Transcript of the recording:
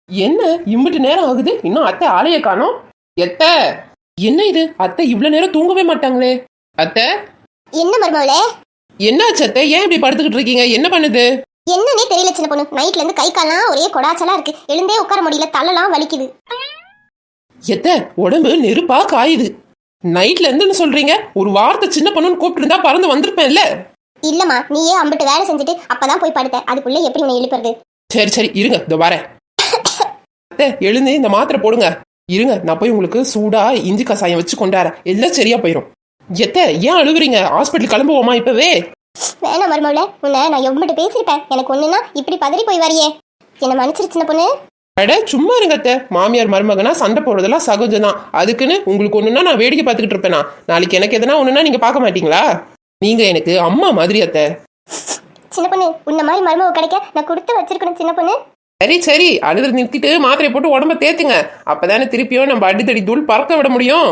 என்ன இம்பிட்டு நேரம் ஆகுது இன்னும் அத்தை ஆளைய காணோம்? எத்த என்ன இது அத்தை இவ்வளவு நேரம் தூங்கவே மாட்டாங்களே? அத்தை என்ன மருமவளே? என்னாச்சு அத்தை? ஏன் இப்படி படுத்துக்கிட்டு இருக்கீங்க? என்ன பண்ணுது? என்னன்னே தெரியல சின்ன பொண்ணு. நைட்ல இருந்து கை கால்லாம் ஒரே கொடாச்சலா இருக்கு. எழுந்தே உட்கார முடியல, தலலாம் வலிக்குது. எத்த உடம்பு நெருப்பா காயுது. நைட்ல இருந்துன்னு சொல்றீங்க? ஒரு வார்த்தை சின்ன பொண்ணுன்னு கூப்பிட்டு இருந்தா பறந்து வந்திருப்பேன்ல. இல்லம்மா, நீயே அம்பிட்டு வேலை செஞ்சுட்டு அப்பதான் போய் படுத்த. அதுக்குள்ள எப்படி உன்னை எழுப்புறது? சரி சரி இருங்க, இதோ வரேன். அத்தை எழுந்து இந்த மாத்திரை போடுங்க. இருங்க, நான் போய் உங்களுக்கு சூடா இஞ்சி கசாயம் வச்சு கொண்டாரேன். எல்லாம் சரியா போயிடும். எத்த ஏன் அழுகுறீங்க? ஹாஸ்பிட்டல் கிளம்புவோமா இப்பவே? வேணாம் மருமவளே, உன்னை நான் எவ்வளவு பேசிருப்பேன். எனக்கு ஒண்ணுன்னா இப்படி பதறி போய் வரியே. என்ன மன்னிச்சிரு சின்ன பொண்ணு. அட சும்மா இருங்க அத்தை. மாமியார் மருமகனா சண்டை போடுறதெல்லாம் சகஜம்தான். அதுக்குன்னு உங்களுக்கு ஒண்ணுன்னா நான் வேடிக்கை பார்த்துக்கிட்டு இருப்பேனா? நாளைக்கு எனக்கு எதனா ஒண்ணுன்னா நீங்க பார்க்க மாட்டீங்களா? நீங்க எனக்கு அம்மா மாதிரி அத்தை. சின்ன பொண்ணு, உன்ன மாதிரி மருமக கிடைக்க நான் கொடுத்து வச்சிருக்கணும் சின்ன பொண்ணு. சரி சரி அழுது நிறுத்திட்டு மாத்திரை போட்டு உடம்ப தேத்துங்க. அப்பதானே திருப்பியும் நம்ம அடித்தடி தூள் பறக்க விட முடியும்.